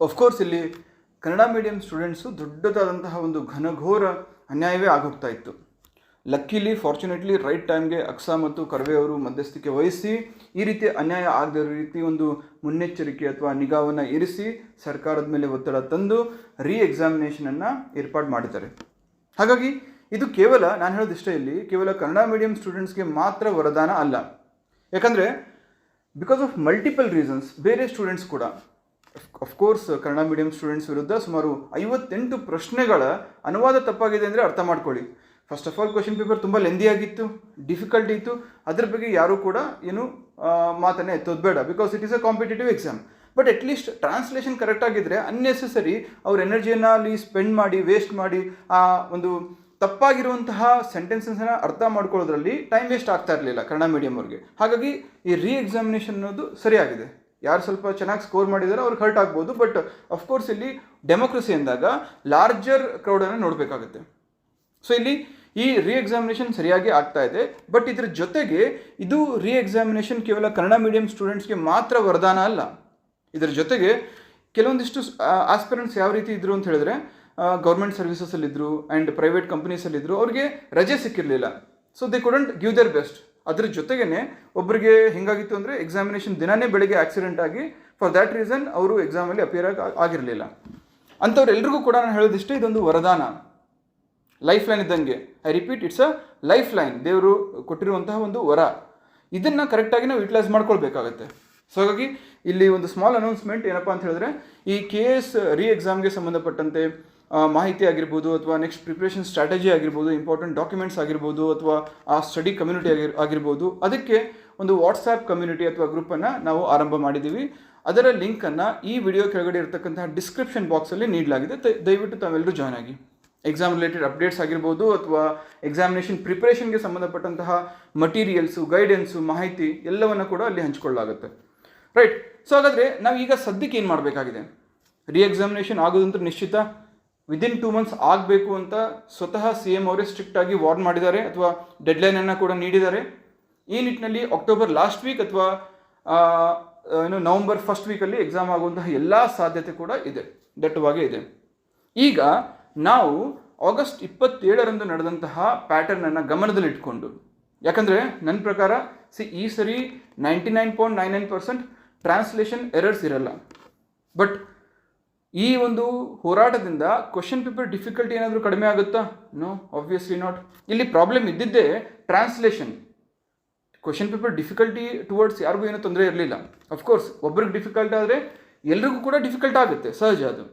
Of course ಇಲ್ಲಿ Kannada medium students ದೊಡ್ಡದಾದಂತಹ ಒಂದು ಘನಘೋರ ಅನ್ಯಾಯವೇ ಆಗೋಗ್ತಾ ಇತ್ತು. ಲಕ್ಕಿಲಿ ಫಾರ್ಚುನೇಟ್ಲಿ ರೈಟ್ ಟೈಮ್ಗೆ ಅಕ್ಸಾ ಮತ್ತು ಕರ್ವೆ ಅವರು ಮಧ್ಯಸ್ಥಿಕೆ ವಹಿಸಿ ಈ ರೀತಿ ಅನ್ಯಾಯ ಆಗದ ರೀತಿ ಒಂದು ಮುನ್ನೆಚ್ಚರಿಕೆ ಅಥವಾ ನಿಗಾವನ್ನು ಇರಿಸಿ ಸರ್ಕಾರದ ಮೇಲೆ ಒತ್ತಡ ತಂದು ಎಕ್ಸಾಮಿನೇಷನನ್ನು ಏರ್ಪಾಡು ಮಾಡಿದ್ದಾರೆ. ಹಾಗಾಗಿ ಇದು ಕೇವಲ ನಾನು ಹೇಳೋದಿಷ್ಟೇ, ಇಲ್ಲಿ ಕೇವಲ ಕನ್ನಡ ಮೀಡಿಯಂ ಸ್ಟೂಡೆಂಟ್ಸ್ಗೆ ಮಾತ್ರ ವರದಾನ ಅಲ್ಲ. ಯಾಕಂದರೆ ಬಿಕಾಸ್ ಆಫ್ ಮಲ್ಟಿಪಲ್ ರೀಸನ್ಸ್ ಬೇರೆ ಸ್ಟೂಡೆಂಟ್ಸ್ ಕೂಡ ಅಫ್ಕೋರ್ಸ್ ಕನ್ನಡ ಮೀಡಿಯಂ ಸ್ಟೂಡೆಂಟ್ಸ್ ವಿರುದ್ಧ ಸುಮಾರು 58 ಪ್ರಶ್ನೆಗಳ ಅನುವಾದ ತಪ್ಪಾಗಿದೆ ಅಂದರೆ ಅರ್ಥ ಮಾಡ್ಕೊಳ್ಳಿ. First of all question paper ತುಂಬ ಲೆಂದಿ ಆಗಿತ್ತು, ಡಿಫಿಕಲ್ಟಿ ಇತ್ತು. ಅದ್ರ ಬಗ್ಗೆ ಯಾರೂ ಕೂಡ ಏನು ಮಾತನ್ನೇ ಎತ್ತೋದು ಬೇಡ, because it is a competitive exam. But at least translation correct ಆಗಿದ್ದರೆ ಅನ್ನೆಸೆಸರಿ ಅವ್ರ ಎನರ್ಜಿಯನ್ನು ಅಲ್ಲಿ ಸ್ಪೆಂಡ್ ಮಾಡಿ ವೇಸ್ಟ್ ಮಾಡಿ ಆ ಒಂದು ತಪ್ಪಾಗಿರುವಂತಹ ಸೆಂಟೆನ್ಸಸ್ನ ಅರ್ಥ ಮಾಡ್ಕೊಳ್ಳೋದ್ರಲ್ಲಿ ಟೈಮ್ ವೇಸ್ಟ್ ಆಗ್ತಾ ಇರಲಿಲ್ಲ ಕನ್ನಡ ಮೀಡಿಯಂ ಅವ್ರಿಗೆ. ಹಾಗಾಗಿ ಈ ಎಕ್ಸಾಮಿನೇಷನ್ ಅನ್ನೋದು ಸರಿಯಾಗಿದೆ. ಯಾರು ಸ್ವಲ್ಪ ಚೆನ್ನಾಗಿ ಸ್ಕೋರ್ ಮಾಡಿದಾರೋ ಅವ್ರಿಗೆ ಹರ್ಟ್ ಆಗ್ಬೋದು. ಬಟ್ ಅಫ್ಕೋರ್ಸ್ ಇಲ್ಲಿ ಡೆಮೋಕ್ರಸಿ ಅಂದಾಗ ಲಾರ್ಜರ್ ಕ್ರೌಡನ್ನು ನೋಡಬೇಕಾಗುತ್ತೆ. ಸೊ ಇಲ್ಲಿ ಈ ಎಕ್ಸಾಮಿನೇಷನ್ ಸರಿಯಾಗಿ ಆಗ್ತಾ ಇದೆ. ಬಟ್ ಇದ್ರ ಜೊತೆಗೆ ಇದು ಎಕ್ಸಾಮಿನೇಷನ್ ಕೇವಲ ಕನ್ನಡ ಮೀಡಿಯಂ ಸ್ಟೂಡೆಂಟ್ಸ್ಗೆ ಮಾತ್ರ ವರದಾನ ಅಲ್ಲ. ಇದರ ಜೊತೆಗೆ ಕೆಲವೊಂದಿಷ್ಟು ಆಸ್ಪಿರೆಂಟ್ಸ್ ಯಾವ ರೀತಿ ಇದ್ರು ಅಂತ ಹೇಳಿದ್ರೆ, ಗೌರ್ಮೆಂಟ್ ಸರ್ವಿಸಸಲ್ಲಿದ್ದರು ಆ್ಯಂಡ್ ಪ್ರೈವೇಟ್ ಕಂಪನೀಸಲ್ಲಿದ್ದರು, ಅವ್ರಿಗೆ ರಜೆ ಸಿಕ್ಕಿರಲಿಲ್ಲ. So they couldn't give there best. ಅದ್ರ ಜೊತೆಗೇ ಒಬ್ಬರಿಗೆ ಹೆಂಗಾಗಿತ್ತು ಅಂದರೆ ಎಕ್ಸಾಮಿನೇಷನ್ ದಿನವೇ ಬೆಳಗ್ಗೆ ಆಕ್ಸಿಡೆಂಟ್ ಆಗಿ ಫಾರ್ ದ್ಯಾಟ್ ರೀಸನ್ ಅವರು ಎಕ್ಸಾಮಲ್ಲಿ ಅಪಿಯರ್ ಆಗಿರಲಿಲ್ಲ. ಅಂಥವ್ರೆಲ್ರಿಗೂ ಕೂಡ ನಾನು ಹೇಳೋದಿಷ್ಟೇ, ಇದೊಂದು ವರದಾನ, ಲೈಫ್ ಲೈನ್ ಇದ್ದಂಗೆ. I repeat, it's a life line, ದೇವರು ಕೊಟ್ಟಿರುವಂತಹ ಒಂದು ವರ. ಇದನ್ನು ಕರೆಕ್ಟಾಗಿ ನಾವು ಯುಟಿಲೈಸ್ ಮಾಡ್ಕೊಳ್ಬೇಕಾಗತ್ತೆ. ಸೊ ಹಾಗಾಗಿ ಇಲ್ಲಿ ಒಂದು ಸ್ಮಾಲ್ ಅನೌನ್ಸ್ಮೆಂಟ್ ಏನಪ್ಪ ಅಂತ ಹೇಳಿದ್ರೆ, ಈ KS ಎಕ್ಸಾಮ್ಗೆ ಸಂಬಂಧಪಟ್ಟಂತೆ ಮಾಹಿತಿ ಆಗಿರ್ಬೋದು, ಅಥವಾ ನೆಕ್ಸ್ಟ್ ಪ್ರಿಪ್ರೇಷನ್ ಸ್ಟ್ರಾಟಜಿ ಆಗಿರ್ಬೋದು, ಇಂಪಾರ್ಟೆಂಟ್ ಡಾಕ್ಯುಮೆಂಟ್ಸ್ ಆಗಿರ್ಬೋದು, ಅಥವಾ ಆ ಸ್ಟಡಿ ಕಮ್ಯುನಿಟಿ ಆಗಿರ್ಬೋದು, ಅದಕ್ಕೆ ಒಂದು ವಾಟ್ಸಾಪ್ ಕಮ್ಯುನಿಟಿ ಅಥವಾ ಗ್ರೂಪನ್ನು ನಾವು ಆರಂಭ ಮಾಡಿದ್ದೀವಿ. ಅದರ ಲಿಂಕನ್ನು ಈ ವಿಡಿಯೋ ಕೆಳಗಡೆ ಇರತಕ್ಕಂತಹ ಡಿಸ್ಕ್ರಿಪ್ಷನ್ ಬಾಕ್ಸಲ್ಲಿ ನೀಡಲಾಗಿದೆ. ದಯವಿಟ್ಟು ತಾವೆಲ್ಲರೂ ಜಾಯ್ನ್ ಆಗಿ. ಎಕ್ಸಾಮ್ ರಿಲೇಟೆಡ್ ಅಪ್ಡೇಟ್ಸ್ ಆಗಿರ್ಬೋದು, ಅಥವಾ ಎಕ್ಸಾಮಿನೇಷನ್ ಪ್ರಿಪ್ರೇಷನ್ಗೆ ಸಂಬಂಧಪಟ್ಟಂತಹ ಮಟೀರಿಯಲ್ಸು, ಗೈಡೆನ್ಸು, ಮಾಹಿತಿ ಎಲ್ಲವನ್ನು ಕೂಡ ಅಲ್ಲಿ ಹಂಚಿಕೊಳ್ಳಲಾಗುತ್ತೆ. ರೈಟ್. ಸೊ ಹಾಗಾದರೆ ನಾವು ಈಗ ಸದ್ಯಕ್ಕೆ ಏನು ಮಾಡಬೇಕಾಗಿದೆ? ಎಕ್ಸಾಮಿನೇಷನ್ ಆಗೋದಂತೂ ನಿಶ್ಚಿತ. ವಿದಿನ್ 2 months ಆಗಬೇಕು ಅಂತ ಸ್ವತಃ CM ಅವರೇ ಸ್ಟ್ರಿಕ್ಟಾಗಿ ವಾರ್ನ್ ಮಾಡಿದ್ದಾರೆ, ಅಥವಾ ಡೆಡ್ಲೈನನ್ನು ಕೂಡ ನೀಡಿದ್ದಾರೆ. ಈ ನಿಟ್ಟಿನಲ್ಲಿ ಅಕ್ಟೋಬರ್ ಲಾಸ್ಟ್ ವೀಕ್ ಅಥವಾ ನವಂಬರ್ ಫಸ್ಟ್ ವೀಕಲ್ಲಿ ಎಕ್ಸಾಮ್ ಆಗುವಂತಹ ಎಲ್ಲ ಸಾಧ್ಯತೆ ಕೂಡ ಇದೆ, ದಟ್ಟವಾಗೇ ಇದೆ. ಈಗ ನಾವು ಆಗಸ್ಟ್ 27ರಂದು ನಡೆದಂತಹ ಪ್ಯಾಟರ್ನನ್ನು ಗಮನದಲ್ಲಿಟ್ಕೊಂಡು, ಯಾಕಂದರೆ ನನ್ನ ಪ್ರಕಾರ ಈ ಸರಿ 99.99% ಟ್ರಾನ್ಸ್ಲೇಷನ್ ಎರರ್ಸ್ ಇರಲ್ಲ. ಬಟ್ ಈ ಒಂದು ಹೋರಾಟದಿಂದ ಕ್ವಶನ್ ಪೇಪರ್ ಡಿಫಿಕಲ್ಟಿ ಏನಾದರೂ ಕಡಿಮೆ ಆಗುತ್ತಾ? No, obviously not. ಇಲ್ಲಿ ಪ್ರಾಬ್ಲಮ್ ಇದ್ದಿದ್ದೇ translation. Question paper difficulty towards ಯಾರಿಗೂ ಏನೂ ತೊಂದರೆ ಇರಲಿಲ್ಲ. ಅಫ್ಕೋರ್ಸ್ ಒಬ್ರಿಗೆ ಡಿಫಿಕಲ್ಟ್ ಆದರೆ ಎಲ್ರಿಗೂ ಕೂಡ ಡಿಫಿಕಲ್ಟ್ ಆಗುತ್ತೆ, ಸಹಜ ಅದು.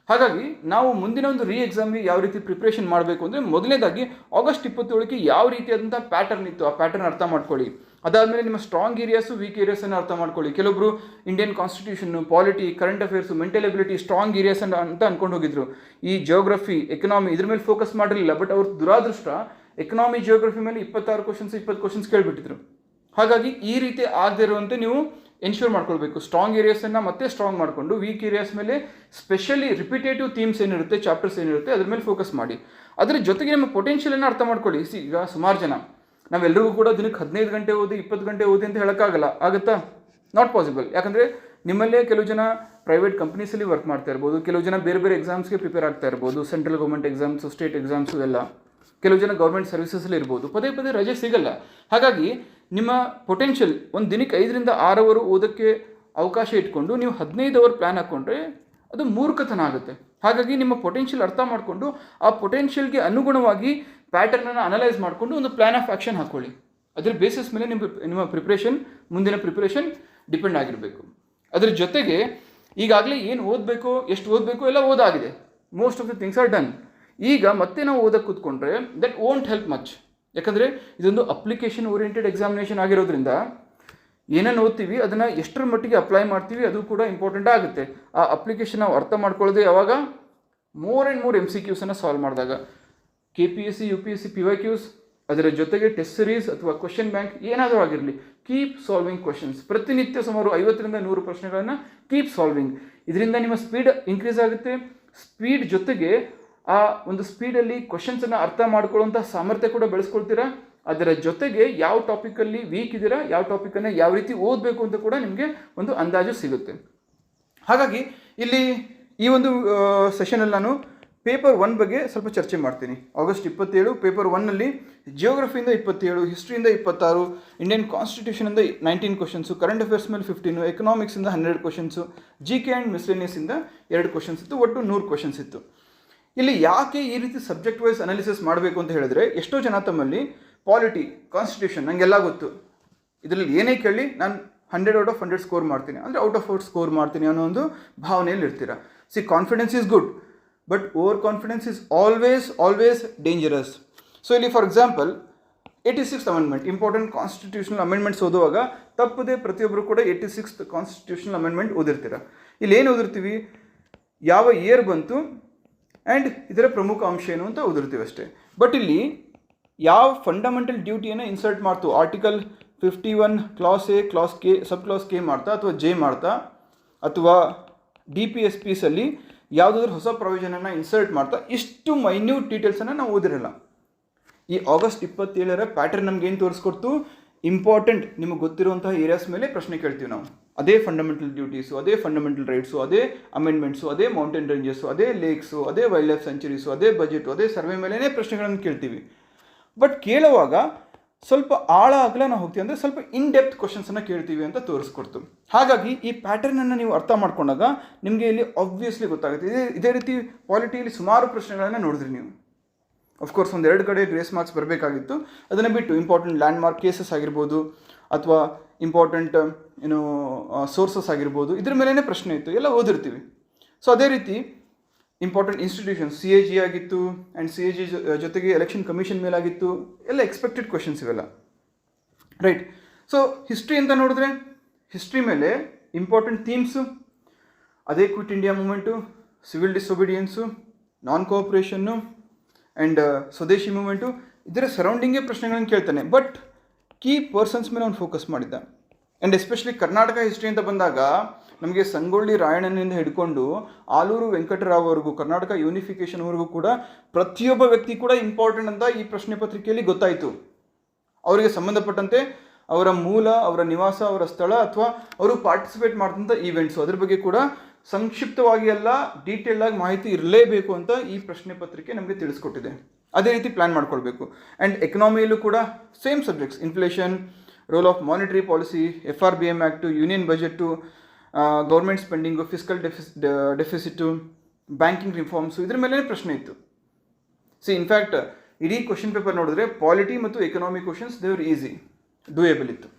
ಹಾಗಾಗಿ ನಾವು ಮುಂದಿನ ಒಂದು ಎಕ್ಸಾಮ್ಗೆ ಯಾವ ರೀತಿ ಪ್ರಿಪ್ರೇಷನ್ ಮಾಡಬೇಕು ಅಂದರೆ, ಮೊದಲನೇದಾಗಿ ಆಗಸ್ಟ್ 27ಕ್ಕೆ ಯಾವ ರೀತಿಯಾದಂಥ ಪ್ಯಾಟರ್ನ್ ಇತ್ತು ಆ ಪ್ಯಾಟರ್ನ್ ಅರ್ಥ ಮಾಡ್ಕೊಳ್ಳಿ. ಅದಾದಮೇಲೆ ನಿಮ್ಮ ಸ್ಟ್ರಾಂಗ್ ಏರಿಯಾಸು, ವೀಕ್ ಏರಿಯಾಸನ್ನು ಅರ್ಥ ಮಾಡ್ಕೊಳ್ಳಿ. ಕೆಲವೊಬ್ಬರು Indian constitution, polity, current affairs, mental ability strong areas ಅಂತ ಅಂದ್ಕೊಂಡು ಹೋಗಿದ್ರು. ಈ ಜಿಯೋಗ್ರಫಿ, ಎಕನಾಮಿ ಇದ್ರ ಮೇಲೆ ಫೋಕಸ್ ಮಾಡಿರಲಿಲ್ಲ. ಬಟ್ ಅವ್ರ ದುರಾದೃಷ್ಟ ಎಕನಾಮಿ, ಜಿಯೋಗ್ರಫಿ ಮೇಲೆ 26 ಕ್ವಶನ್ಸ್ 20 ಕ್ವಶನ್ಸ್ ಕೇಳಿಬಿಟ್ಟಿದ್ರು. ಹಾಗಾಗಿ ಈ ರೀತಿ ಆಗದೆ ಇರುವಂತೆ ನೀವು ಎನ್ಶ್ಯೂರ್ ಮಾಡ್ಕೊಳ್ಬೇಕು. ಸ್ಟ್ರಾಂಗ್ ಏರಿಯಾಸನ್ನು ಮತ್ತೆ ಸ್ಟ್ರಾಂಗ್ ಮಾಡಿಕೊಂಡು, ವೀಕ್ ಏರಿಯಾಸ್ ಮೇಲೆ ಸ್ಪೆಷಲಿ ರಿಪಿಟೇಟಿವ್ ಥೀಮ್ಸ್ ಏನಿರುತ್ತೆ, ಚಾಪ್ಟರ್ಸ್ ಏನಿರುತ್ತೆ ಅದ್ರ ಮೇಲೆ ಫೋಕಸ್ ಮಾಡಿ. ಅದರ ಜೊತೆಗೆ ನಿಮ್ಮ ಪೊಟೆನ್ಷಿಯಲನ್ನು ಅರ್ಥ ಮಾಡ್ಕೊಳ್ಳಿ. ಈಗ ಸುಮಾರು ಜನ, ನಾವೆಲ್ಲರಿಗೂ ಕೂಡ ದಿನಕ್ಕೆ 15 ಗಂಟೆ ಓದಿ 20 ಗಂಟೆ ಓದಿ ಅಂತ ಹೇಳೋಕ್ಕಾಗಲ್ಲ. ಆಗುತ್ತಾ? Not possible. ಯಾಕಂದರೆ ನಿಮ್ಮಲ್ಲೇ ಕೆಲವು ಜನ ಪ್ರೈವೇಟ್ ಕಂಪ್ನೀಸಲ್ಲಿ ವರ್ಕ್ ಮಾಡ್ತಾ ಇರ್ಬೋದು, ಕೆಲವು ಜನ ಬೇರೆ ಬೇರೆ ಎಕ್ಸಾಮ್ಸ್ಗೆ ಪ್ರಿಪೇರ್ ಆಗ್ತಾ ಇರ್ಬೋದು, central government exams, state exams ಎಲ್ಲ. ಕೆಲವು ಜನ ಗೌರ್ಮೆಂಟ್ ಸರ್ವಿಸಸ್ಸಲ್ಲಿ ಇರ್ಬೋದು, ಪದೇ ಪದೇ ರಜೆ ಸಿಗಲ್ಲ. ಹಾಗಾಗಿ ನಿಮ್ಮ ಪೊಟೆನ್ಷಿಯಲ್ ಒಂದು ದಿನಕ್ಕೆ 5ರಿಂದ 6 ಅವರ್ ಓದೋಕ್ಕೆ ಅವಕಾಶ ಇಟ್ಕೊಂಡು ನೀವು 15 ಅವರ್ ಪ್ಲ್ಯಾನ್ ಹಾಕ್ಕೊಂಡ್ರೆ ಅದು ಮೂರ್ಖತನ ಆಗುತ್ತೆ. ಹಾಗಾಗಿ ನಿಮ್ಮ ಪೊಟೆನ್ಷಿಯಲ್ ಅರ್ಥ ಮಾಡಿಕೊಂಡು ಆ ಪೊಟೆನ್ಷಿಯಲ್ಗೆ ಅನುಗುಣವಾಗಿ ಪ್ಯಾಟರ್ನನ್ನು ಅನಲೈಸ್ ಮಾಡಿಕೊಂಡು ಒಂದು ಪ್ಲ್ಯಾನ್ ಆಫ್ ಆ್ಯಕ್ಷನ್ ಹಾಕ್ಕೊಳ್ಳಿ. ಅದರ ಬೇಸಿಸ್ ಮೇಲೆ ನಿಮ್ಮ ಪ್ರಿಪ್ರೇಷನ್, ಮುಂದಿನ ಪ್ರಿಪ್ರೇಷನ್ ಡಿಪೆಂಡ್ ಆಗಿರಬೇಕು. ಅದ್ರ ಜೊತೆಗೆ ಈಗಾಗಲೇ ಏನು ಓದಬೇಕು, ಎಷ್ಟು ಓದಬೇಕು ಎಲ್ಲ ಓದಾಗಿದೆ. Most of the things are done. ಈಗ ಮತ್ತೆ ನಾವು ಓದಕ್ಕೆ ಕೂತ್ಕೊಂಡ್ರೆ ದಟ್ ವೋಂಟ್ ಹೆಲ್ಪ್ ಮಚ್. ಯಾಕಂದರೆ ಇದೊಂದು ಅಪ್ಲಿಕೇಶನ್ ಓರಿಯೆಂಟೆಡ್ ಎಕ್ಸಾಮಿನೇಷನ್ ಆಗಿರೋದ್ರಿಂದ ಏನೇನು ಓದ್ತೀವಿ ಅದನ್ನು ಎಷ್ಟರ ಮಟ್ಟಿಗೆ ಅಪ್ಲೈ ಮಾಡ್ತೀವಿ ಅದು ಕೂಡ ಇಂಪಾರ್ಟೆಂಟ್ ಆಗುತ್ತೆ. ಆ ಅಪ್ಲಿಕೇಶನ್ ನಾವು ಅರ್ಥ ಮಾಡ್ಕೊಳ್ಳೋದು ಯಾವಾಗ? ಮೋರ್ ಆ್ಯಂಡ್ ಮೋರ್ MCQಸನ್ನು ಸಾಲ್ವ್ ಮಾಡಿದಾಗ. KPSC, UPSC PYQs, ಅದರ ಜೊತೆಗೆ ಟೆಸ್ಟ್ ಸಿರೀಸ್ ಅಥವಾ ಕ್ವಶನ್ ಬ್ಯಾಂಕ್ ಏನಾದರೂ ಆಗಿರಲಿ, ಕೀಪ್ ಸಾಲ್ವಿಂಗ್ ಕ್ವಶನ್ಸ್. ಪ್ರತಿನಿತ್ಯ ಸುಮಾರು 50ರಿಂದ 100 ಪ್ರಶ್ನೆಗಳನ್ನು ಕೀಪ್ ಸಾಲ್ವಿಂಗ್. ಇದರಿಂದ ನಿಮ್ಮ ಸ್ಪೀಡ್ ಇನ್ಕ್ರೀಸ್ ಆಗುತ್ತೆ. ಸ್ಪೀಡ್ ಜೊತೆಗೆ ಆ ಒಂದು ಸ್ಪೀಡಲ್ಲಿ ಕ್ವಶನ್ಸನ್ನು ಅರ್ಥ ಮಾಡ್ಕೊಳ್ಳುವಂಥ ಸಾಮರ್ಥ್ಯ ಕೂಡ ಬೆಳೆಸ್ಕೊಳ್ತೀರಾ. ಅದರ ಜೊತೆಗೆ ಯಾವ ಟಾಪಿಕಲ್ಲಿ ವೀಕ್ ಇದ್ದೀರಾ, ಯಾವ ಟಾಪಿಕನ್ನು ಯಾವ ರೀತಿ ಓದಬೇಕು ಅಂತ ಕೂಡ ನಿಮಗೆ ಒಂದು ಅಂದಾಜು ಸಿಗುತ್ತೆ. ಹಾಗಾಗಿ ಇಲ್ಲಿ ಈ ಒಂದು ಸೆಷನಲ್ಲಿ ನಾನು ಪೇಪರ್ 1 ಬಗ್ಗೆ ಸ್ವಲ್ಪ ಚರ್ಚೆ ಮಾಡ್ತೀನಿ. ಆಗಸ್ಟ್ 27 ಪೇಪರ್ 1ನಲ್ಲಿ ಜಿಯೋಗ್ರಫಿಯಿಂದ 27, ಹಿಸ್ಟ್ರಿಯಿಂದ 26, ಇಂಡಿಯನ್ ಕಾನ್ಸ್ಟಿಟ್ಯೂಷನಿಂದ 19 ಕ್ವಶನ್ಸು, ಕರೆಂಟ್ ಅಫೇರ್ಸ್ ಮೇಲೆ 15, ಎಕನಾಮಿಕ್ಸಿಂದ 12 ಕ್ವಶನ್ಸು, GK ಆ್ಯಂಡ್ ಮಿಸ್ಲೇನಿಯಸ್ಸಿಂದ 2 ಕ್ವಶನ್ಸ್ ಇತ್ತು. ಒಟ್ಟು 100 ಕ್ವಶನ್ಸ್ ಇತ್ತು. ಇಲ್ಲಿ ಯಾಕೆ ಈ ರೀತಿ ಸಬ್ಜೆಕ್ಟ್ ವೈಸ್ ಅನಾಲಿಸಿಸ್ ಮಾಡಬೇಕು ಅಂತ ಹೇಳಿದ್ರೆ, ಎಷ್ಟೋ ಜನ ತಮ್ಮಲ್ಲಿ ಪಾಲಿಟಿ, ಕಾನ್ಸ್ಟಿಟ್ಯೂಷನ್ ನನಗೆಲ್ಲ ಗೊತ್ತು, ಇದರಲ್ಲಿ ಏನೇ ಕೇಳಿ ನಾನು 100 ಔಟ್ ಆಫ್ 100 ಸ್ಕೋರ್ ಮಾಡ್ತೀನಿ, ಅಂದರೆ ಔಟ್ ಆಫ್ ಔಟ್ ಸ್ಕೋರ್ ಮಾಡ್ತೀನಿ ಅನ್ನೋ ಒಂದು ಭಾವನೆಯಲ್ಲಿ ಇರ್ತೀರ. Confidence is good, but over confidence is always dangerous. So ಇಲ್ಲಿ for example 86th amendment, important constitutional amendments ಓದುವಾಗ ತಪ್ಪದೆ ಪ್ರತಿಯೊಬ್ಬರು ಕೂಡ 86th ಕಾನ್ಸ್ಟಿಟ್ಯೂಷನಲ್ ಅಮೆಂಡ್ಮೆಂಟ್ ಓದಿರ್ತೀರ. ಇಲ್ಲಿ ಏನು ಓದಿರ್ತೀವಿ, ಯಾವ ಇಯರ್ ಬಂತು ಆ್ಯಂಡ್ ಇದರ ಪ್ರಮುಖ ಅಂಶ ಏನು ಅಂತ ಓದಿರ್ತೀವಿ ಅಷ್ಟೇ. ಬಟ್ ಇಲ್ಲಿ ಯಾವ ಫಂಡಮೆಂಟಲ್ ಡ್ಯೂಟಿಯನ್ನು ಇನ್ಸರ್ಟ್ ಮಾಡ್ತು, article 51 class A, class K, sub class K ಮಾಡ್ತಾ ಅಥವಾ ಜೆ ಮಾಡ್ತಾ, ಅಥವಾ DPSPಸಲ್ಲಿ ಯಾವುದಾದ್ರೂ ಹೊಸ ಪ್ರೊವಿಷನನ್ನು ಇನ್ಸರ್ಟ್ ಮಾಡ್ತಾ, ಇಷ್ಟು ಮೈನ್ಯೂಟ್ ಡೀಟೇಲ್ಸನ್ನು ನಾವು ಓದಿರಲ್ಲ. ಈ ಆಗಸ್ಟ್ 27ರ ಪ್ಯಾಟರ್ನ್ ನಮ್ಗೆ ಏನು ತೋರಿಸ್ಕೊಡ್ತು, ಇಂಪಾರ್ಟೆಂಟ್ ನಿಮಗೆ ಗೊತ್ತಿರುವಂತಹ ಏರಿಯಾಸ್ ಮೇಲೆ ಪ್ರಶ್ನೆ ಕೇಳ್ತೀವಿ ನಾವು. ಅದೇ ಫಂಡಮೆಂಟಲ್ ಡ್ಯೂಟೀಸು, ಅದೇ ಫಂಡಮೆಂಟಲ್ ರೈಟ್ಸು, ಅದೇ ಅಮೆಂಡ್ಮೆಂಟ್ಸು, ಅದೇ ಮೌಂಟೇನ್ ರೇಂಜಸ್ಸು, ಅದೇ ಲೇಕ್ಸು, ಅದೇ ವೈಲ್ಡ್ ಲೈಫ್ ಸೆಂಚುರೀಸು, ಅದೇ ಬಜೆಟು, ಅದೇ ಸರ್ವೆ ಮೇಲೇ ಪ್ರಶ್ನೆಗಳನ್ನು ಕೇಳ್ತೀವಿ. ಬಟ್ ಕೇಳುವಾಗ ಸ್ವಲ್ಪ ಆಳ ಅಗಲ ನಾವು ಹೋಗ್ತೀವಿ, ಅಂದರೆ ಸ್ವಲ್ಪ ಇನ್ ಡೆಪ್ತ್ ಕ್ವಶನ್ಸನ್ನು ಕೇಳ್ತೀವಿ ಅಂತ ತೋರಿಸ್ಕೊಡ್ತು. ಹಾಗಾಗಿ ಈ ಪ್ಯಾಟರ್ನನ್ನು ನೀವು ಅರ್ಥ ಮಾಡ್ಕೊಂಡಾಗ ನಿಮಗೆ ಇಲ್ಲಿ ಆಬ್ವಿಯಸ್ಲಿ ಗೊತ್ತಾಗುತ್ತೆ. ಇದೇ ರೀತಿ ಪಾಲಿಟಿಯಲ್ಲಿ ಸುಮಾರು ಪ್ರಶ್ನೆಗಳನ್ನು ನೋಡಿದ್ರಿ ನೀವು. ಅಫ್ಕೋರ್ಸ್ 1-2 ಕಡೆ ಗ್ರೇಸ್ ಮಾರ್ಕ್ಸ್ ಬರಬೇಕಾಗಿತ್ತು, ಅದನ್ನು ಬಿಟ್ಟು ಇಂಪಾರ್ಟೆಂಟ್ ಲ್ಯಾಂಡ್ ಮಾರ್ಕ್ ಕೇಸಸ್ ಆಗಿರ್ಬೋದು, ಅಥವಾ ಇಂಪಾರ್ಟೆಂಟ್ ಸೋರ್ಸಸ್ ಆಗಿರ್ಬೋದು, ಇದ್ರ ಮೇಲೇ ಪ್ರಶ್ನೆ ಇತ್ತು, ಎಲ್ಲ ಓದಿರ್ತೀವಿ. ಸೊ ಅದೇ ರೀತಿ ಇಂಪಾರ್ಟೆಂಟ್ ಇನ್ಸ್ಟಿಟ್ಯೂಷನ್ಸ್, CAG ಆಗಿತ್ತು, ಆ್ಯಂಡ್ CAG ಜೊತೆಗೆ ಎಲೆಕ್ಷನ್ ಕಮಿಷನ್ ಮೇಲಾಗಿತ್ತು, ಎಲ್ಲ ಎಕ್ಸ್ಪೆಕ್ಟೆಡ್ ಕ್ವಶನ್ಸ್ ಇವೆಲ್ಲ, ರೈಟ್. ಸೊ ಹಿಸ್ಟ್ರಿ ಅಂತ ನೋಡಿದ್ರೆ, ಹಿಸ್ಟ್ರಿ ಮೇಲೆ ಇಂಪಾರ್ಟೆಂಟ್ ಥೀಮ್ಸು, ಅದೇ quit India movement, civil disobedience, non cooperation and Swadeshi movement, ಇದರ ಸರೌಂಡಿಂಗೇ ಪ್ರಶ್ನೆಗಳನ್ನು ಕೇಳ್ತಾನೆ. ಬಟ್ ಕೀ ಪರ್ಸನ್ಸ್ ಮೇಲೆ ಅವ್ನು ಫೋಕಸ್ ಮಾಡಿದ್ದ. ಆ್ಯಂಡ್ ಎಸ್ಪೆಷಲಿ ಕರ್ನಾಟಕ ಹಿಸ್ಟ್ರಿ ಅಂತ ಬಂದಾಗ ನಮಗೆ ಸಂಗೊಳ್ಳಿ ರಾಯಣ್ಣನಿಂದ ಹಿಡ್ಕೊಂಡು ಆಲೂರು ವೆಂಕಟರಾವ್ವರೆಗೂ, ಕರ್ನಾಟಕ ಯೂನಿಫಿಕೇಷನ್ವರೆಗೂ ಕೂಡ ಪ್ರತಿಯೊಬ್ಬ ವ್ಯಕ್ತಿ ಕೂಡ ಇಂಪಾರ್ಟೆಂಟ್ ಅಂತ ಈ ಪ್ರಶ್ನೆ ಪತ್ರಿಕೆಯಲ್ಲಿ ಗೊತ್ತಾಯಿತು. ಅವರಿಗೆ ಸಂಬಂಧಪಟ್ಟಂತೆ ಅವರ ಮೂಲ, ಅವರ ನಿವಾಸ, ಅವರ ಸ್ಥಳ, ಅಥವಾ ಅವರು ಪಾರ್ಟಿಸಿಪೇಟ್ ಮಾಡಿದಂಥ ಈವೆಂಟ್ಸು, ಅದ್ರ ಬಗ್ಗೆ ಕೂಡ ಸಂಕ್ಷಿಪ್ತವಾಗಿ ಎಲ್ಲ ಡೀಟೇಲ್ ಆಗಿ ಮಾಹಿತಿ ಇರಲೇಬೇಕು ಅಂತ ಈ ಪ್ರಶ್ನೆ ಪತ್ರಿಕೆ ನಮಗೆ ತಿಳಿಸ್ಕೊಟ್ಟಿದೆ. ಅದೇ ರೀತಿ ಪ್ಲ್ಯಾನ್ ಮಾಡ್ಕೊಳ್ಬೇಕು. ಆ್ಯಂಡ್ ಎಕನಾಮಿಯಲ್ಲೂ ಕೂಡ same subjects, inflation, role of monetary policy, FRBM act, union budget, government spending, fiscal deficit, banking reforms, ಇದ್ರ ಮೇಲೆ ಪ್ರಶ್ನೆ ಇತ್ತು. ಇನ್ಫ್ಯಾಕ್ಟ್ ಇಡೀ ಕ್ವಶನ್ ಪೇಪರ್ ನೋಡಿದ್ರೆ ಪಾಲಿಟಿ ಮತ್ತು economy questions they were easy, doable ಇತ್ತು,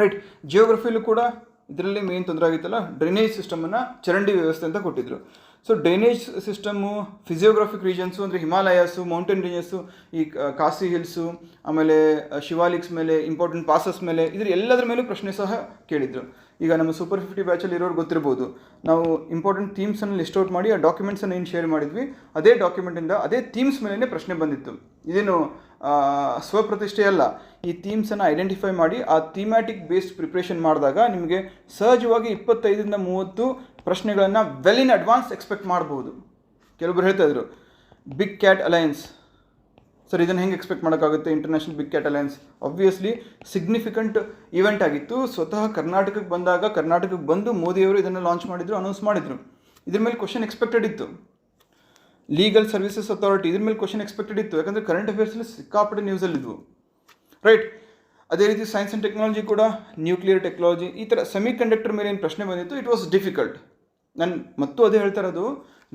ರೈಟ್. ಜಿಯೋಗ್ರಫಿಲೂ ಕೂಡ ಇದರಲ್ಲಿ ಮೇನ್ ತೊಂದರೆ ಆಗಿತ್ತಲ್ಲ, ಡ್ರೈನೇಜ್ ಸಿಸ್ಟಮನ್ನು ಚರಂಡಿ ವ್ಯವಸ್ಥೆ ಅಂತ ಕೊಟ್ಟಿದ್ರು. ಸೊ ಡ್ರೈನೇಜ್ ಸಿಸ್ಟಮು, ಫಿಸಿಯೋಗ್ರಾಫಿಕ್ ರೀಜನ್ಸು ಅಂದರೆ ಹಿಮಾಲಯಾಸು, ಮೌಂಟೇನ್ ರೇಂಜಸ್ಸು, ಈ ಕಾಸಿ ಹಿಲ್ಸು, ಆಮೇಲೆ ಶಿವಾಲಿಕ್ಸ್ ಮೇಲೆ, ಇಂಪಾರ್ಟೆಂಟ್ ಪಾಸಸ್ ಮೇಲೆ, ಇದ್ರ ಎಲ್ಲದರ ಮೇಲೂ ಪ್ರಶ್ನೆ ಸಹ ಕೇಳಿದರು. ಈಗ ನಮ್ಮ ಸೂಪರ್ 50 ಬ್ಯಾಚಲ್ಲಿ ಇರೋರು ಗೊತ್ತಿರ್ಬೋದು, ನಾವು ಇಂಪಾರ್ಟೆಂಟ್ ಥೀಮ್ಸನ್ನು ಲಿಸ್ಟ್ ಔಟ್ ಮಾಡಿ ಆ ಡಾಕ್ಯುಮೆಂಟ್ಸನ್ನು ಏನು ಶೇರ್ ಮಾಡಿದ್ವಿ, ಅದೇ ಡಾಕ್ಯುಮೆಂಟಿಂದ ಅದೇ ಥೀಮ್ಸ್ ಮೇಲೇ ಪ್ರಶ್ನೆ ಬಂದಿತ್ತು. ಇದೇನು ಸ್ವಪ್ರತಿಷ್ಠೆ ಅಲ್ಲ, ಈ ಥೀಮ್ಸನ್ನು ಐಡೆಂಟಿಫೈ ಮಾಡಿ ಆ ಥೀಮ್ಯಾಟಿಕ್ ಬೇಸ್ಡ್ ಪ್ರಿಪ್ರೇಷನ್ ಮಾಡಿದಾಗ ನಿಮಗೆ ಸಹಜವಾಗಿ 25ರಿಂದ 30 ಪ್ರಶ್ನೆಗಳನ್ನು ವೆಲ್ ಇನ್ ಅಡ್ವಾನ್ಸ್ ಎಕ್ಸ್ಪೆಕ್ಟ್ ಮಾಡ್ಬೋದು. ಕೆಲವೊಬ್ರು ಹೇಳ್ತಾ ಇದ್ರು ಬಿಗ್ ಕ್ಯಾಟ್ ಅಲಯನ್ಸ್, ಸರ್ ಇದನ್ನು ಹೆಂಗೆ ಎಕ್ಸ್ಪೆಕ್ಟ್ ಮಾಡೋಕ್ಕಾಗುತ್ತೆ, international big cat alliance obviously significant event ಆಗಿತ್ತು. ಸ್ವತಃ ಕರ್ನಾಟಕಕ್ಕೆ ಬಂದಾಗ, ಕರ್ನಾಟಕಕ್ಕೆ ಬಂದು ಮೋದಿಯವರು ಇದನ್ನು ಲಾಂಚ್ ಮಾಡಿದರು, ಅನೌನ್ಸ್ ಮಾಡಿದರು. ಇದ್ರ ಮೇಲೆ ಕ್ವಶನ್ ಎಕ್ಸ್ಪೆಕ್ಟೆಡ್ ಇತ್ತು. ಲೀಗಲ್ ಸರ್ವಿಸಸ್ ಅಥಾರಿಟಿ, ಇದ್ರ ಮೇಲೆ ಕ್ವಶನ್ ಎಕ್ಸ್ಪೆಕ್ಟೆಡ್ ಇತ್ತು, ಯಾಕಂದರೆ ಕರೆಂಟ್ ಅಫೇರ್ಸಲ್ಲಿ ಸಿಕ್ಕಾಪಟ್ಟೆ ನ್ಯೂಸಲ್ಲಿದ್ವು, ರೈಟ್. ಅದೇ ರೀತಿ ಸೈನ್ಸ್ ಆ್ಯಂಡ್ ಟೆಕ್ನಾಲಜಿ ಕೂಡ, ನ್ಯೂಕ್ಲಿಯರ್ ಟೆಕ್ನಾಲಜಿ, ಈ ಥರ ಸೆಮಿ ಕಂಡಕ್ಟರ್ ಮೇಲೆ ಏನು ಪ್ರಶ್ನೆ ಬಂದಿತ್ತು, ಇಟ್ ವಾಸ್ ಡಿಫಿಕಲ್ಟ್. ನಾನು ಮತ್ತೂ ಅದೇ ಹೇಳ್ತಾ ಇರೋದು,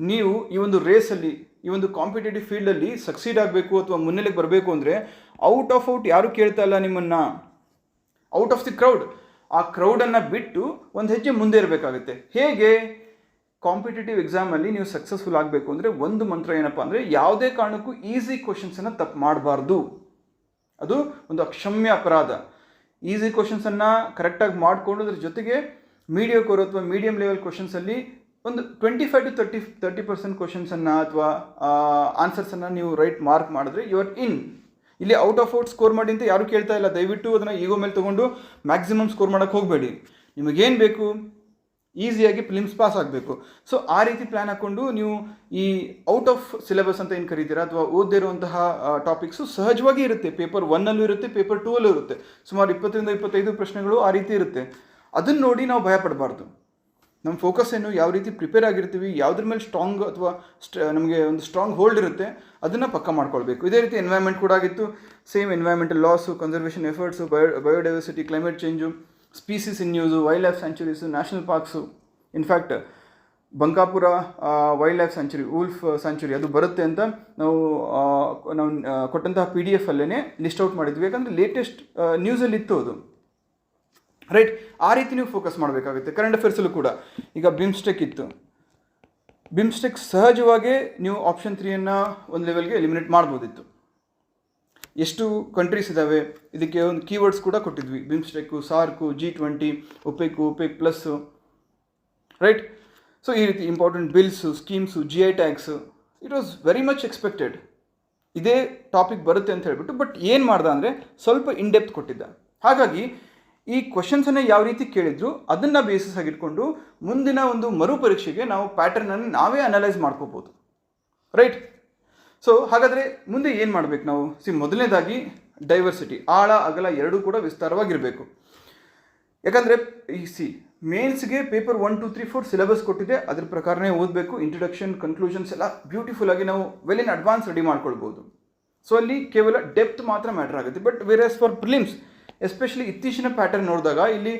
ನೀವು ಈ ಒಂದು ರೇಸಲ್ಲಿ, ಈ ಒಂದು ಕಾಂಪಿಟೇಟಿವ್ ಫೀಲ್ಡಲ್ಲಿ ಸಕ್ಸೀಡ್ ಆಗಬೇಕು ಅಥವಾ ಮುನ್ನೆಲೆಗೆ ಬರಬೇಕು ಅಂದರೆ ಔಟ್ ಆಫ್ ಔಟ್ ಯಾರೂ ಕೇಳ್ತಾ ಇಲ್ಲ ನಿಮ್ಮನ್ನು, ಔಟ್ ಆಫ್ ದಿ ಕ್ರೌಡ್. ಆ ಕ್ರೌಡನ್ನು ಬಿಟ್ಟು ಒಂದು ಹೆಜ್ಜೆ ಮುಂದೆ ಇರಬೇಕಾಗುತ್ತೆ. ಹೇಗೆ ಕಾಂಪಿಟೇಟಿವ್ ಎಕ್ಸಾಮಲ್ಲಿ ನೀವು ಸಕ್ಸಸ್ಫುಲ್ ಆಗಬೇಕು ಅಂದರೆ ಒಂದು ಮಂತ್ರ ಏನಪ್ಪ ಅಂದರೆ, ಯಾವುದೇ ಕಾರಣಕ್ಕೂ ಈಸಿ ಕ್ವಶನ್ಸನ್ನು ತಪ್ಪು ಮಾಡಬಾರ್ದು. ಅದು ಒಂದು ಅಕ್ಷಮ್ಯ ಅಪರಾಧ. ಈಸಿ ಕ್ವಶನ್ಸನ್ನು ಕರೆಕ್ಟಾಗಿ ಮಾಡಿಕೊಂಡು ಅದ್ರ ಜೊತೆಗೆ ಮೀಡಿಯೋಕೋರ್ ಅಥವಾ ಮೀಡಿಯಮ್ ಲೆವೆಲ್ ಕ್ವಶನ್ಸಲ್ಲಿ ಒಂದು 25 to 30% ಕ್ವಶನ್ಸನ್ನು ಅಥವಾ ಆನ್ಸರ್ಸನ್ನು ನೀವು ರೈಟ್ ಮಾರ್ಕ್ ಮಾಡಿದ್ರೆ ಯು ಆರ್ ಇನ್. ಇಲ್ಲಿ ಔಟ್ ಆಫ್ ಔಟ್ ಸ್ಕೋರ್ ಮಾಡಿ ಅಂತ ಯಾರೂ ಕೇಳ್ತಾ ಇಲ್ಲ. ದಯವಿಟ್ಟು ಅದನ್ನು ಈಗೋ ಮೇಲೆ ತೊಗೊಂಡು ಮ್ಯಾಕ್ಸಿಮಮ್ ಸ್ಕೋರ್ ಮಾಡೋಕ್ಕೆ ಹೋಗಬೇಡಿ. ನಿಮಗೇನು ಬೇಕು, ಈಸಿಯಾಗಿ ಫಿಲಿಮ್ಸ್ ಪಾಸ್ ಆಗಬೇಕು. ಸೊ ಆ ರೀತಿ ಪ್ಲ್ಯಾನ್ ಹಾಕ್ಕೊಂಡು ನೀವು ಈ ಔಟ್ ಆಫ್ ಸಿಲೆಬಸ್ ಅಂತ ಏನು ಕರೀತೀರಾ, ಅಥವಾ ಓದದೇ ಇರುವಂತಹ ಟಾಪಿಕ್ಸು ಸಹಜವಾಗಿ ಇರುತ್ತೆ. ಪೇಪರ್ 1ಅಲ್ಲೂ ಇರುತ್ತೆ, ಪೇಪರ್ 2ಅಲ್ಲೂ ಇರುತ್ತೆ. ಸುಮಾರು 20ರಿಂದ 25 ಪ್ರಶ್ನೆಗಳು ಆ ರೀತಿ ಇರುತ್ತೆ. ಅದನ್ನು ನೋಡಿ ನಾವು ಭಯ ಪಡಬಾರ್ದು. ನಮ್ಮ ಫೋಕಸ್ ಏನು, ಯಾವ ರೀತಿ ಪ್ರಿಪೇರ್ ಆಗಿರ್ತೀವಿ, ಯಾವುದ್ರ ಮೇಲೆ ಸ್ಟ್ರಾಂಗ್ ಅಥವಾ ನಮಗೆ ಒಂದು ಸ್ಟ್ರಾಂಗ್ ಹೋಲ್ಡ್ ಇರುತ್ತೆ ಅದನ್ನು ಪಕ್ಕ ಮಾಡ್ಕೊಳ್ಬೇಕು. ಇದೇ ರೀತಿ ಎನ್ವೈರ್ಮೆಂಟ್ ಕೂಡ ಆಗಿತ್ತು. Same environmental laws, conservation efforts, biodiversity, climate change, species in use, wild life sanctuaries, national parks. In fact Bankapura wild life sanctuary, wolf sanctuary ಅದು ಬರುತ್ತೆ ಅಂತ ನಾವು ಕೊಟ್ಟಂತಹ PDF ಅಲ್ಲೇ ಲಿಸ್ಟ್ ಔಟ್ ಮಾಡಿದ್ವಿ. ಯಾಕಂದರೆ ಲೇಟೆಸ್ಟ್ ನ್ಯೂಸಲ್ಲಿ ಇತ್ತು ಅದು, ರೈಟ್. ಆ ರೀತಿ ನೀವು ಫೋಕಸ್ ಮಾಡಬೇಕಾಗುತ್ತೆ. ಕರೆಂಟ್ ಅಫೇರ್ಸಲ್ಲೂ ಕೂಡ ಈಗ ಬಿಮ್ಸ್ಟೆಕ್ ಇತ್ತು. ಬಿಮ್ಸ್ಟೆಕ್ ಸಹಜವಾಗಿ ನೀವು ಆಪ್ಷನ್ 3 ಒಂದು ಲೆವೆಲ್ಗೆ ಎಲಿಮಿನೇಟ್ ಮಾಡ್ಬೋದಿತ್ತು. ಎಷ್ಟು ಕಂಟ್ರೀಸ್ ಇದ್ದಾವೆ, ಇದಕ್ಕೆ ಒಂದು ಕೀವರ್ಡ್ಸ್ ಕೂಡ ಕೊಟ್ಟಿದ್ವಿ. ಬಿಮ್ಸ್ಟೆಕ್ಕು, SAARC, G20, OPEC plus, right. So ಈ ರೀತಿ important bills, schemes, GI tax, it was very much expected ಇದೇ ಟಾಪಿಕ್ ಬರುತ್ತೆ ಅಂತ ಹೇಳ್ಬಿಟ್ಟು. ಬಟ್ ಏನು ಮಾಡ್ದ ಅಂದರೆ ಸ್ವಲ್ಪ ಇನ್ಡೆಪ್ತ್ ಕೊಟ್ಟಿದ್ದ. ಹಾಗಾಗಿ ಈ ಕ್ವಶನ್ಸನ್ನು ಯಾವ ರೀತಿ ಕೇಳಿದ್ರು ಅದನ್ನು ಬೇಸಿಸ್ ಆಗಿಟ್ಕೊಂಡು ಮುಂದಿನ ಒಂದು ಮರುಪರೀಕ್ಷೆಗೆ ನಾವು ಪ್ಯಾಟರ್ನನ್ನು ನಾವೇ ಅನಲೈಸ್ ಮಾಡ್ಕೋಬೋದು, ರೈಟ್. ಸೊ ಹಾಗಾದರೆ ಮುಂದೆ ಏನು ಮಾಡಬೇಕು ನಾವು? ಮೊದಲನೇದಾಗಿ ಡೈವರ್ಸಿಟಿ, ಆಳ ಅಗಲ ಎರಡೂ ಕೂಡ ವಿಸ್ತಾರವಾಗಿರಬೇಕು. ಯಾಕಂದರೆ ಮೇನ್ಸ್ಗೆ ಪೇಪರ್ 1, 2, 3, 4 ಸಿಲೆಬಸ್ ಕೊಟ್ಟಿದೆ, ಅದ್ರ ಪ್ರಕಾರನೇ ಓದಬೇಕು. ಇಂಟ್ರಡಕ್ಷನ್, ಕನ್ಕ್ಲೂಷನ್ಸ್ ಎಲ್ಲ ಬ್ಯೂಟಿಫುಲ್ ಆಗಿ ನಾವು ವೆಲ್ ಇನ್ ಅಡ್ವಾನ್ಸ್ ರೆಡಿ ಮಾಡ್ಕೊಳ್ಬೋದು. ಸೊ ಅಲ್ಲಿ ಕೇವಲ ಡೆಪ್ತ್ ಮಾತ್ರ ಮ್ಯಾಟರ್ ಆಗುತ್ತೆ. But where for prelims especially ಇತ್ತೀಚಿನ ಪ್ಯಾಟರ್ನ್ ನೋಡಿದಾಗ ಇಲ್ಲಿ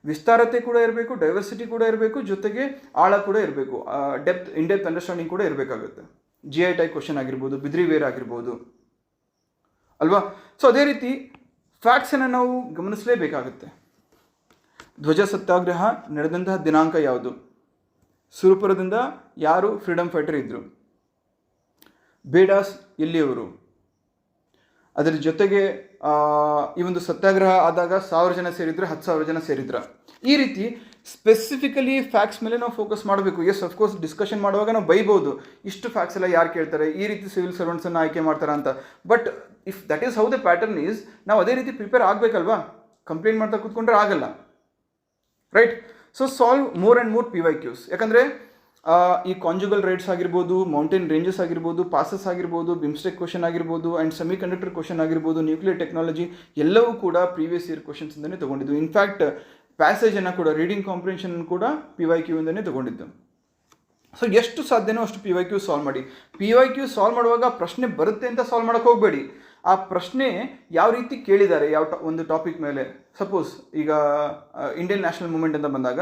ವಿಸ್ತಾರತೆ ಕೂಡ ಇರಬೇಕು, ಡೈವರ್ಸಿಟಿ ಕೂಡ ಇರಬೇಕು, ಜೊತೆಗೆ ಆಳ ಕೂಡ ಇರಬೇಕು, ಇನ್ಡೆಪ್ತ್ ಅಂಡರ್ಸ್ಟ್ಯಾಂಡಿಂಗ್ ಕೂಡ ಇರಬೇಕಾಗುತ್ತೆ. GI ಟೈಪ್ ಕ್ವಶನ್ ಆಗಿರ್ಬೋದು, ಬಿದ್ರಿವೇರ್ ಆಗಿರ್ಬೋದು ಅಲ್ವಾ. ಸೊ ಅದೇ ರೀತಿ ಫ್ಯಾಕ್ಟ್ಸನ್ನು ನಾವು ಗಮನಿಸಲೇಬೇಕಾಗುತ್ತೆ. ಧ್ವಜ ಸತ್ಯಾಗ್ರಹ ನಡೆದಂತಹ ದಿನಾಂಕ ಯಾವುದು, ಸುರಪುರದಿಂದ ಯಾರು ಫ್ರೀಡಮ್ ಫೈಟರ್ ಇದ್ದರು, ಬೇಡಾಸ್ ಎಲ್ಲಿಯವರು, ಅದರ ಜೊತೆಗೆ ಈ ಒಂದು ಸತ್ಯಾಗ್ರಹ ಆದಾಗ 1000 ಜನ ಸೇರಿದ್ರೆ 10,000 ಜನ ಸೇರಿದ್ರ. ಈ ರೀತಿ ಸ್ಪೆಸಿಫಿಕಲಿ ಫ್ಯಾಕ್ಟ್ಸ್ ಮೇಲೆ ನಾವು ಫೋಕಸ್ ಮಾಡಬೇಕು. ಎಸ್ ಅಫ್ಕೋರ್ಸ್ ಡಿಸ್ಕಷನ್ ಮಾಡುವಾಗ ನಾವು ಬೈಬೋದು, ಇಷ್ಟು ಫ್ಯಾಕ್ಟ್ಸ್ ಎಲ್ಲ ಯಾರು ಕೇಳ್ತಾರೆ, ಈ ರೀತಿ ಸಿವಿಲ್ ಸರ್ವೆಂಟ್ಸನ್ನು ಆಯ್ಕೆ ಮಾಡ್ತಾರೆ ಅಂತ. But if that is how the pattern is, ನಾವು ಅದೇ ರೀತಿ ಪ್ರಿಪೇರ್ ಆಗಬೇಕಲ್ವಾ. ಕಂಪ್ಲೇಂಟ್ ಮಾಡ್ತಾ ಕೂತ್ಕೊಂಡ್ರೆ ಆಗಲ್ಲ, right. So solve more and more PYQs. ಯಾಕಂದರೆ ಈ ಕಾಂಜುಗಲ್ ರೈಟ್ಸ್ ಆಗಿರ್ಬೋದು, ಮೌಂಟೇನ್ ರೇಂಜಸ್ ಆಗಿರ್ಬೋದು, ಪಾಸಸ್ ಆಗಿರ್ಬೋದು, ಬಿಮ್ಸ್ಟೆಕ್ ಕ್ವಶನ್ ಆಗಿರ್ಬೋದು, ಆ್ಯಂಡ್ ಸೆಮಿ ಕಂಡಕ್ಟರ್ ಕ್ವಶನ್ ಆಗಿರ್ಬೋದು, ನ್ಯೂಕ್ಲಿಯರ್ ಟೆಕ್ನಾಲಜಿ ಎಲ್ಲವೂ ಕೂಡ ಪ್ರೀವಿಯಸ್ ಇಯರ್ ಕ್ವಶನ್ಸಿಂದನೇ ತೊಗೊಂಡಿದ್ದು. ಇನ್ಫ್ಯಾಕ್ಟ್ ಪ್ಯಾಸೇಜನ್ನು ಕೂಡ, ರೀಡಿಂಗ್ ಕಾಂಪ್ರಿಹೆನ್ಷನ್ ಕೂಡ PYQ ಇಂದನೇ ತೊಗೊಂಡಿದ್ದು. ಸೊ ಎಷ್ಟು ಸಾಧ್ಯನೋ ಅಷ್ಟು PYQ ಸಾಲ್ವ್ ಮಾಡಿ. PYQ ಸಾಲ್ವ್ ಮಾಡುವಾಗ ಪ್ರಶ್ನೆ ಬರುತ್ತೆ ಅಂತ ಸಾಲ್ವ್ ಮಾಡೋಕ್ಕೆ ಹೋಗಬೇಡಿ. ಆ ಪ್ರಶ್ನೆ ಯಾವ ರೀತಿ ಕೇಳಿದ್ದಾರೆ, ಒಂದು ಟಾಪಿಕ್ ಮೇಲೆ. ಸಪೋಸ್ ಈಗ ಇಂಡಿಯನ್ ನ್ಯಾಷನಲ್ ಮೂವ್ಮೆಂಟ್ ಅಂತ ಬಂದಾಗ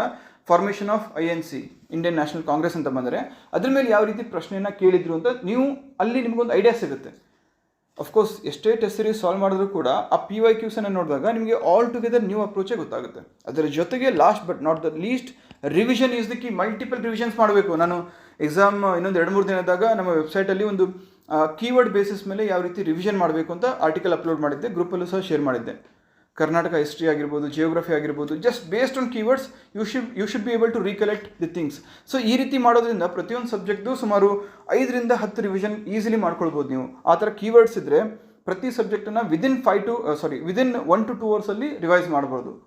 formation of INC, Indian national Congress ಅಂತ ಬಂದರೆ ಅದ್ರ ಮೇಲೆ ಯಾವ ರೀತಿ ಪ್ರಶ್ನೆಯನ್ನು ಕೇಳಿದ್ರು ಅಂತ ನೀವು ಅಲ್ಲಿ ನಿಮಗೊಂದು ಐಡಿಯಾ ಸಿಗುತ್ತೆ. ಅಫ್ಕೋರ್ಸ್ ಎಷ್ಟೇ ಟೆಸ್ಟ್ ಸೀರೀಸ್ ಸಾಲ್ವ್ ಮಾಡಿದ್ರು ಕೂಡ ಆ PYQಸನ್ನು ನೋಡಿದಾಗ ನಿಮಗೆ ಆಲ್ ಟುಗೆದರ್ ನ್ಯೂ ಅಪ್ರೋಚೇ ಗೊತ್ತಾಗುತ್ತೆ. ಅದರ ಜೊತೆಗೆ last but not the least revision is the key. Multiple revisions ಮಾಡಬೇಕು. ನಾನು ಎಕ್ಸಾಮ್ ಇನ್ನೊಂದು 2-3 ದಿನ ಇದ್ದಾಗ ನಮ್ಮ ವೆಬ್ಸೈಟಲ್ಲಿ ಒಂದು ಕೀವರ್ಡ್ ಬೇಸಿಸ್ ಮೇಲೆ ಯಾವ ರೀತಿ ರಿವಿಷನ್ ಮಾಡಬೇಕು ಅಂತ ಆರ್ಟಿಕಲ್ ಅಪ್ಲೋಡ್ ಮಾಡಿದ್ದೆ, ಗ್ರೂಪಲ್ಲೂ ಸಹ ಶೇರ್ ಮಾಡಿದ್ದೆ. ಕರ್ನಾಟಕ ಹಿಸ್ಟ್ರಿ ಆಗಿರ್ಬೋದು, ಜಿಯೋಗ್ರಫಿ ಆಗಿರ್ಬೋದು, just based on keywords you should be able to recollect the things. So ಈ ರೀತಿ ಮಾಡೋದ್ರಿಂದ ಪ್ರತಿಯೊಂದು ಸಬ್ಜೆಕ್ಟ್ದು ಸುಮಾರು 5ರಿಂದ 10 ರಿವಿಷನ್ ಈಸಿಲಿ ಮಾಡ್ಕೊಳ್ಬೋದು ನೀವು. ಆ ಥರ ಕೀವರ್ಡ್ಸ್ ಇದ್ದರೆ ಪ್ರತಿ ಸಬ್ಜೆಕ್ಟನ್ನು ವಿದಿನ್ 1 to 2 ಅವರ್ಸಲ್ಲಿ ರಿವೈಸ್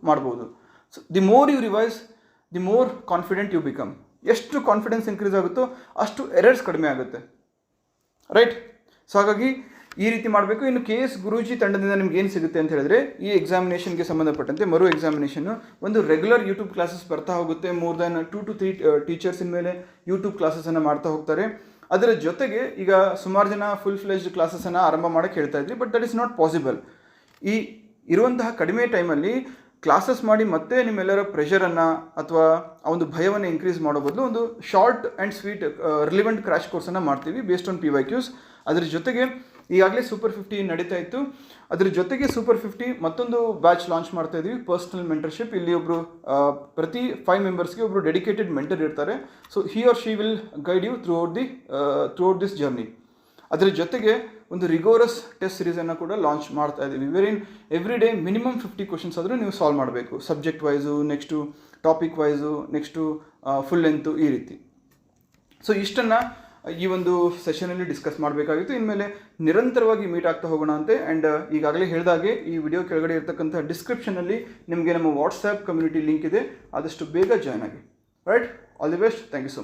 ಮಾಡ್ಬೋದು. So the more you revise, the more confident you become. ಎಷ್ಟು ಕಾನ್ಫಿಡೆನ್ಸ್ ಇನ್ಕ್ರೀಸ್ ಆಗುತ್ತೋ ಅಷ್ಟು ಎರರ್ಸ್ ಕಡಿಮೆ ಆಗುತ್ತೆ, ರೈಟ್. ಸೊ ಹಾಗಾಗಿ ಈ ರೀತಿ ಮಾಡಬೇಕು. ಇನ್ನು KS ಗುರೂಜಿ ತಂಡದಿಂದ ನಿಮ್ಗೆ ಏನು ಸಿಗುತ್ತೆ ಅಂತ ಹೇಳಿದ್ರೆ, ಈ ಎಕ್ಸಾಮಿನೇಷನ್ಗೆ ಸಂಬಂಧಪಟ್ಟಂತೆ ಮರು ಎಕ್ಸಾಮಿನೇಷನ್ನು ಒಂದು ರೆಗ್ಯುಲರ್ ಯೂಟ್ಯೂಬ್ ಕ್ಲಾಸಸ್ ಬರ್ತಾ ಹೋಗುತ್ತೆ. ಮೋರ್ ದ್ಯಾನ್ 2 to 3 ಟೀಚರ್ಸ್ ಮೇಲೆ ಯೂಟ್ಯೂಬ್ ಕ್ಲಾಸಸನ್ನು ಮಾಡ್ತಾ ಹೋಗ್ತಾರೆ. ಅದರ ಜೊತೆಗೆ ಈಗ ಸುಮಾರು ಜನ ಫುಲ್ ಫ್ಲೆಜ್ಡ್ ಕ್ಲಾಸಸನ್ನು ಆರಂಭ ಮಾಡೋಕ್ಕೆ ಹೇಳ್ತಾ ಇದ್ರಿ, but that is not possible. ಈ ಇರುವಂತಹ ಕಡಿಮೆ ಟೈಮಲ್ಲಿ ಕ್ಲಾಸಸ್ ಮಾಡಿ ಮತ್ತೆ ನಿಮ್ಮೆಲ್ಲರ ಪ್ರೆಷರನ್ನು ಅಥವಾ ಆ ಒಂದು ಭಯವನ್ನು ಇನ್ಕ್ರೀಸ್ ಮಾಡೋ ಬದಲು ಒಂದು short and sweet relevant crash ಕೋರ್ಸನ್ನು ಮಾಡ್ತೀವಿ ಬೇಸ್ಡ್ ಆನ್ PYQs. ಅದರ ಜೊತೆಗೆ ಈಗಾಗಲೇ ಸೂಪರ್ 50 ನಡೀತಾ ಇತ್ತು. ಅದ್ರ ಜೊತೆಗೆ ಸೂಪರ್ 50 ಮತ್ತೊಂದು ಬ್ಯಾಚ್ ಲಾಂಚ್ ಮಾಡ್ತಾ ಇದ್ದೀವಿ, ಪರ್ಸ್ನಲ್ ಮೆಂಟರ್ಶಿಪ್. ಇಲ್ಲಿ ಒಬ್ಬರು ಪ್ರತಿ 5 ಮೆಂಬರ್ಸ್ಗೆ ಒಬ್ಬರು ಡೆಡಿಕೇಟೆಡ್ ಮೆಂಟರ್ ಇರ್ತಾರೆ. So he or she will guide you throughout this journey. ಅದರ ಜೊತೆಗೆ ಒಂದು ರಿಗೋರಸ್ ಟೆಸ್ಟ್ ಸಿರೀಸನ್ನು ಕೂಡ ಲಾಂಚ್ ಮಾಡ್ತಾ ಇದ್ದೀವಿ. ವೆರಿನ್ ಎವ್ರಿ ಡೇ ಮಿನಿಮಮ್ 50 ಕ್ವಶನ್ಸ್ ಆದರೂ ನೀವು ಸಾಲ್ವ್ ಮಾಡಬೇಕು, subject wise, next topic wise, next full length, ಈ ರೀತಿ. ಸೊ ಇಷ್ಟನ್ನು ಈ ಒಂದು ಸೆಷನಲ್ಲಿ ಡಿಸ್ಕಸ್ ಮಾಡಬೇಕಾಗಿತ್ತು. ಇನ್ಮೇಲೆ ನಿರಂತರವಾಗಿ ಮೀಟ್ ಆಗ್ತಾ ಹೋಗೋಣ ಅಂತೆ. ಆ್ಯಂಡ್ ಈಗಾಗಲೇ ಹೇಳಿದಾಗೆ ಈ ವಿಡಿಯೋ ಕೆಳಗಡೆ ಇರ್ತಕ್ಕಂಥ ಡಿಸ್ಕ್ರಿಪ್ಷನಲ್ಲಿ ನಿಮಗೆ ನಮ್ಮ ವಾಟ್ಸ್ಆ್ಯಪ್ ಕಮ್ಯುನಿಟಿ ಲಿಂಕ್ ಇದೆ, ಆದಷ್ಟು ಬೇಗ ಜಾಯ್ನ್ ಆಗಿ, right. All the best. Thank you so much.